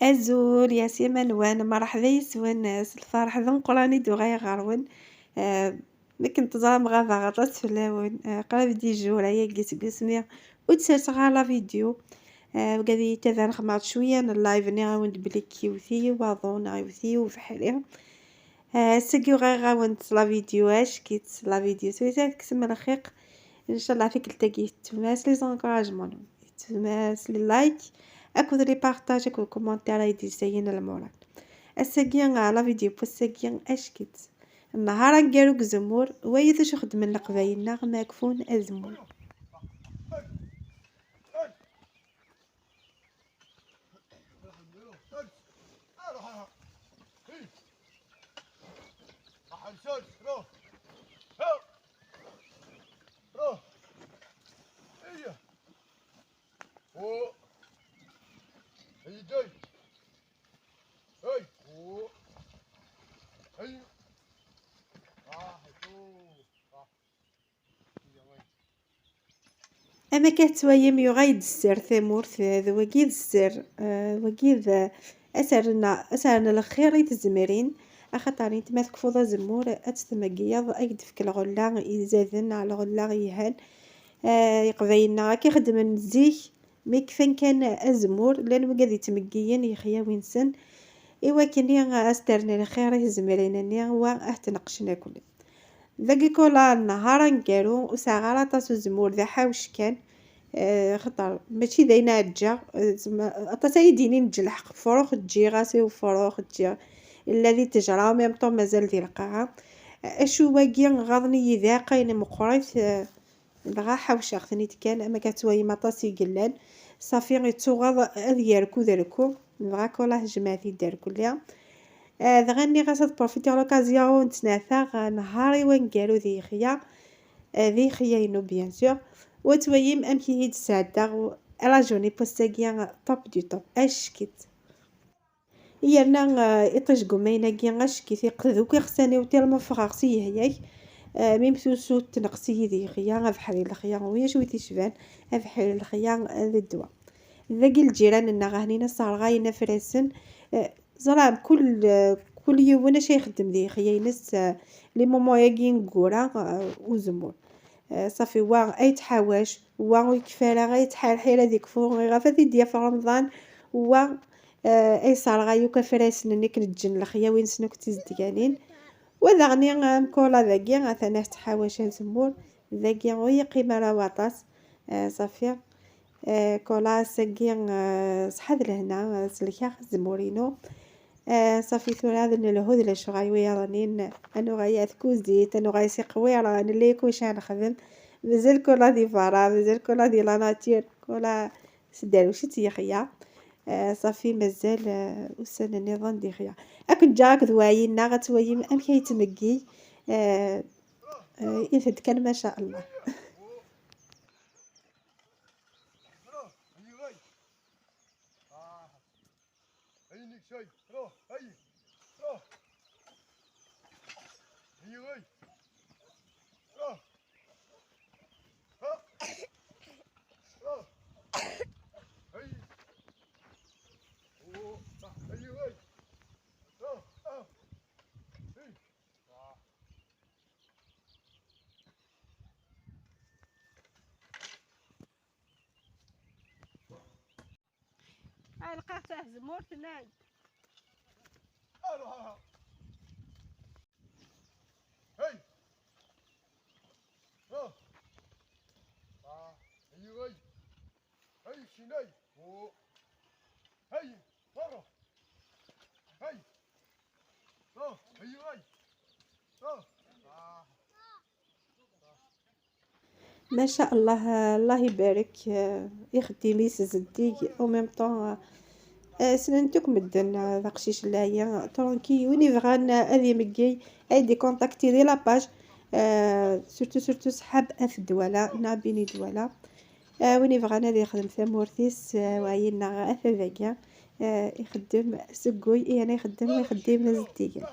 أزول يا سي منوان مرحبا يسوان الفرح ذنق راني دوغا يغرون ملي كنت زعما غطات في اللون قراب دي جور هيا قيس قسمي وتسرت غالا فيديو وقادي تذا نخمعت شوية اللايف ني غاوند بلي كيوثي وظون غيوثي وفحلي ساقيو غاونت لا فيديو اش كيت لا فيديو سويتها كسم الخيق ان شاء الله فيك التقيت تماس لي زونكوراجمون تماس لي لايك اكو لي بارطاج اكو كومونتير يدي زين المورا الساقيا على فيديو بوساقيا اش كيت النهار نقالوك زمور ويذ شو خدم القبايلنا ماكفون ازمور اما كتوايم يغايد السر ثمورث ذوكيد السر وكيد اسرنا الخير يتزمرين اخاطر نتما تكفوض زمور اتتمقيض ايد فيك الغلا يزادن على الغلا يهان يقضينا كي خدم نزيك مي كفن كان ازمور لان وقاد تمقيين يخيا وينسن ايوا كني استرنا الخير يزمرينني هو تنقشنا كل ذاك كولا النهار نقالو وساغارا طاسو زمور ذا حاوش كان خطر ماشي داينا عجا اطا يديني نجلح فروخ تجي غاسي وفروخ تجي الذي تجرى ميم طون مازال ذي القاعه اشو واقي غاضني يذاقين مقريت بغا حوشة ثنيت كان اما كتواي مطاسي قلان صافي يتوغض اذياركو ذركو بغا كولا جماعتي داركو ليا دغني غاسات بروفيتي لوكازيون نتناثا نهاري وين قالو ذي خيا ينو بيان سور وتويم امكي هيد السعدة لا جوني بوستاكيا طوب دي طوب اش كيت يانا اطيش قمينا كيا اش كيت يقذو كي خساني وتير ما فغاغسي هياك ميم سوسو تنقسي ذي خيا بحري الخيا ويا شوي تيشبان بحري الخيا ذي الدواء ذاك الجيران إن غاهنينا صار غاينا فراسن زرا كل يوم انا شي يخدم ذي خيانس لي ماما ياكي نقورا وزمور صافي وا اي تحواش وا يكفالا غا يتحال حيله ديك فوق غافا ديا في رمضان وا اي صار غايو كفراسن نيك نتجن الخيا وين سنو كنتي زديانين وذا غني مكولا ذاكي غاثنا تحواش زمور ذاكي غي قيمه راه واطاس صافي كولا ساقين صحاد لهنا سلكا زمورينو صافي ثورا هذا الهود لا شو غايوي رانين انو غايا كوزيت انو غايسي قوي راني اللي يكون شان نخدم مازال كولا دي فارا مازال كولا دي لا ناتير كولا سدار وش تيخيا صافي مازال وسن النظام دي خيا اكن جاك ذواينا غتوايي ام كيتمكي يفد كان ما شاء الله لقيته زمور تناي ما شاء الله الله يبارك يخدم يسزدي او ميم طون سننتك مدن داقشيش لاهي ترونكي وين يبغى هذه مكي ايدي كونتاكتي دي لاباج سورتو صحاب اف الدوله نابيني دوله وين يبغى هذا يخدم ثمورتيس وعينا اف ذاكيا يخدم سكوي انا يخدم نزديك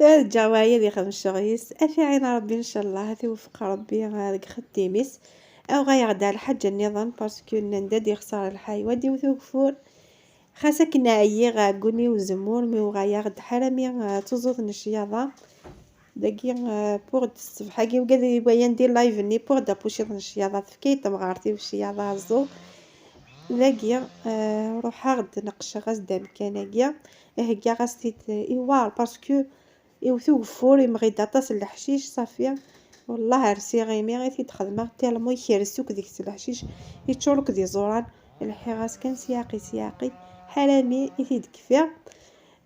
جوايا دي خمس شغيس افي عين ربي ان شاء الله توفق ربي هذاك خديميس او غيغدا الحاجه النظام باسكو نداد يخسر الحي ودي وثوفور خاصك نعيي غاكوني وزمور مي وغيغد حرامي تزوض نشياضه داكي بوغ الصباح كي وكادي بغيا ندير لايف ني بوغ دابوشي نشياضه فكيت مغارتي وشياضه زو لاقيه روحها غد نقشه غاز دام كاناكيا هكا غاستيت ايوار باسكو يوثو غفور يمغي طاس الحشيش صافي والله عرسي غيمي غير تخدمه تالمو يكرسوك ديك الحشيش يتشورك دي زوران الحي غاس كان سياقي حرامي يفيد كفيا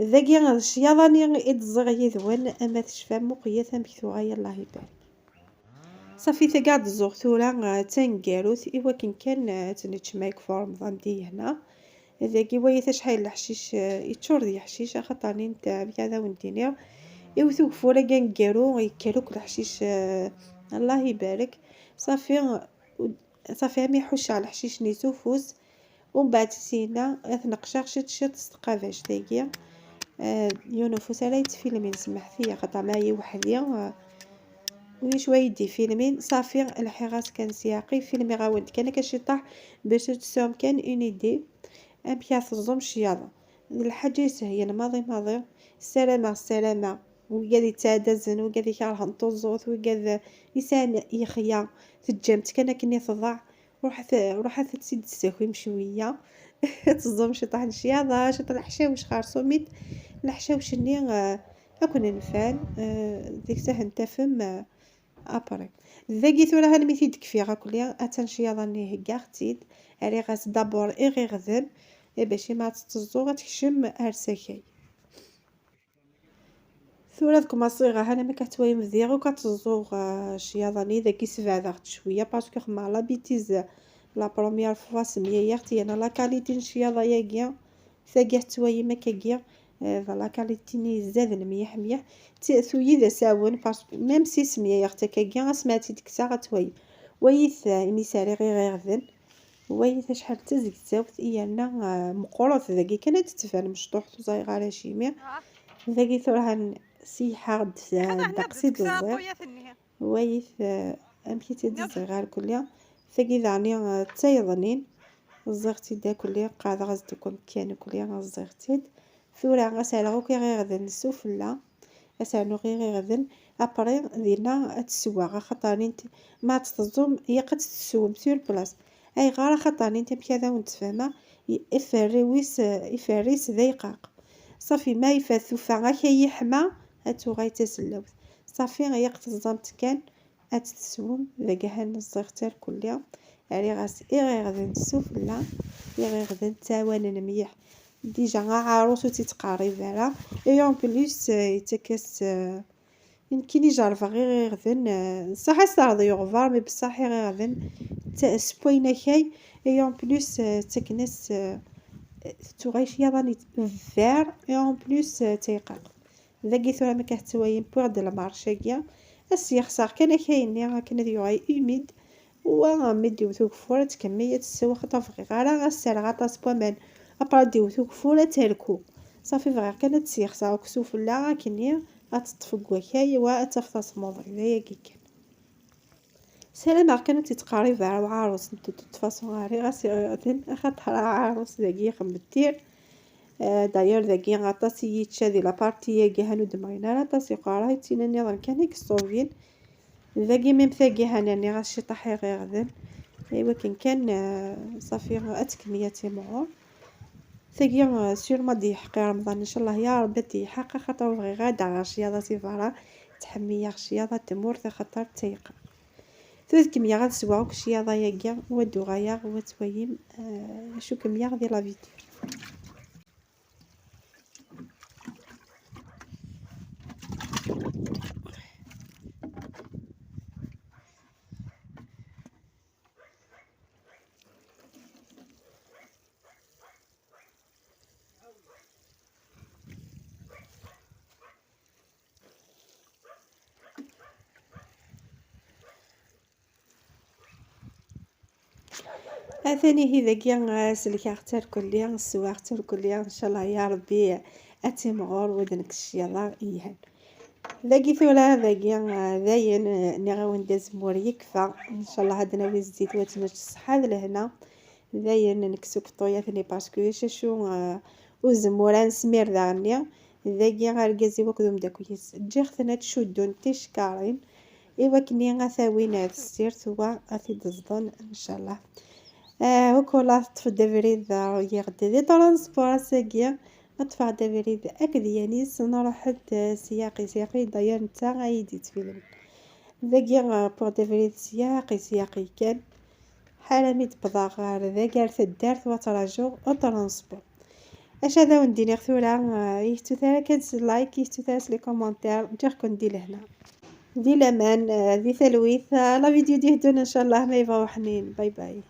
ذاكي الشياضاني اتزغ يذوان اما تشفى مقيه ثمكتو غايا الله يبارك صافي تقعد الزوغ ثورا تنقاروت ايوا كان تنتشمايك في رمضان دي هنا ذاكي ويا شحال الحشيش يتشور دي حشيش خاطرني نتا بكذا وندينيو يوثوك فورا كنقارو يكالوك الحشيش الله يبارك صافي عم يحوش على الحشيش نيتو فوس ومن بعد سينا تنقشا شت تسقافاش داكيا يونفوس على يتفيلمين سمح فيا خاطر معايا وحدي وي شويه يدي فيلمين صافي الحراس كان سياقي فيلمي غاود كان كشطح باش تسوم كان اون ايدي ام بياس الزوم شياضه الحاجه سهيه ماضي السلامه وقال يتعدزن وقال يكره نطوزوت وقال يسان يخيا تجمت كني تضع روحت تسد الساكوي مشويه تزوم شطح الشياضه شط الحشاوش خارصوميت الحشاوش ني اكون نفان ديك ساعه نتفهم ابري ذاكي ثورا هاني ميتي تكفي كليا اتن شياضاني هكا اختيد علي غاس دابور غيغذن باش ما تتزو غتكشم هرساكاي ثورا كما صيغه هنا ما كتوي مزيان وكتزوغ شياضاني داكي سبعة شويه باسكو خما لا بيتيز لا بروميير فوا سميه يختي انا لا كاليتي نشياضه ياكيا ثاقي توي ما كاكيا لا كاليتي ني زاد ميح ثوي ذا ساون باسكو ميم سي سميه يختي كاكيا سمعتي ديك الساعه توي ويث اني ساري غير غذن ويث شحال تزك تاوت ايانا مقروط ذاكي كانت تتفان مشطوح صايغه على شيمي ذاكي ثورها سيحة دقسي الزير ويث امشي تدز غير كليا ثقي ذاني تايضنين الزغتي دا كليا قاعده غزدكم كان كليا غزغتي ثورا غسالغو كي غيغذن السفلى غسالو غير غيغذن ابري دينا تسوا خاطرني ما تتزوم هي قد تسوم سور بلاص اي غير خاطرني انت بكذا ونتفاهمه يفريس ذيقاق صافي ما يفاثو فغا كي حما هاتو غاي تسلوت صافي غيا قتزمت كان اتسوم ذاك هان الزغتال كلها علي غاس غادي السفلى غادي تاوان مليح ديجا عروس تيتقارب على اي اون بليس يتكاس يمكن يجرب غير غادن صح صار يغفر مي بصح غير غادن سبوينا كاي اي اون بليس تكنس تغيش ياباني فير اي اون بليس تيقاق ذاكي ثورا ما كتوايم بوغ دو لا مارشيكيا السيخسار كان كاين كان ديوغاي اوميد ومديو ثوك فورة كمية تسوى خطا فغيغارا غسال غطاس بومان ابرا ديو ثوك فورة تالكو صافي فغيغ كانت سيخسار وكسوف لا كني غتطفق وكاي وتفطاس موضوع هي كيكان سلام كانت تتقارب على عروس تفاصون غاري غاسي غادن خاطر عروس داكي خمبتير داير داكي غطاسي يتشادي لابارتي كهانو دمغينا غطاسي قراي تيناني ظن كان يكسوفين ذاكي ميم ثاقي هاناني غاشي طاحي غير غدن ايوا كان صافي اتكمية تيمور ثاقي سير ما دي حقي رمضان ان شاء الله يا ربي تيحقق خاطر بغي غادا غاشياضه تيفارا تحمي غاشياضه تمور خاطر تيق ثلاث كمية غتسواو كشياضه ياكيا ودو غايا وتويم شو كمية ديال لا فيديو ثاني هي ذاكيا سلكا كليا السواق كليا ان شاء الله يا ربي اتيمغور ودنك الشياضه ايهان ذاكي ثولا ذاكي داين ني غندير زمور يكفى ان شاء الله. هاد ناوي الزيتوات نوت الصحة لهنا داين نكسو كطوياتني باسكو شاشو وزمورا نسمير داغني ذاكي غاركازي وكدوم داكويس تجي ختنا تشدو نتيش كارين ايوا كني غاثاوين هاد السير توا غادي تزدن ان شاء الله. وكولا طفى دافريد يغدا دي ترونسبور ساكيا نطفى دافريد اكد يانيس نروح سياقي داير نتا غايدي تفيلم ذاكيا بوغ دافريد سياقي كان حرامي تبدا غار ذاك تدارت وتراجو وترونسبور. اش هذا وندير ثورا يفتو ثرا كانت لايك يفتو ثرا لي كومونتير نجيكم ندير لهنا ذي لمان ذي ثلويث لا فيديو دي هدون ان شاء الله ما يبغوا حنين. باي باي.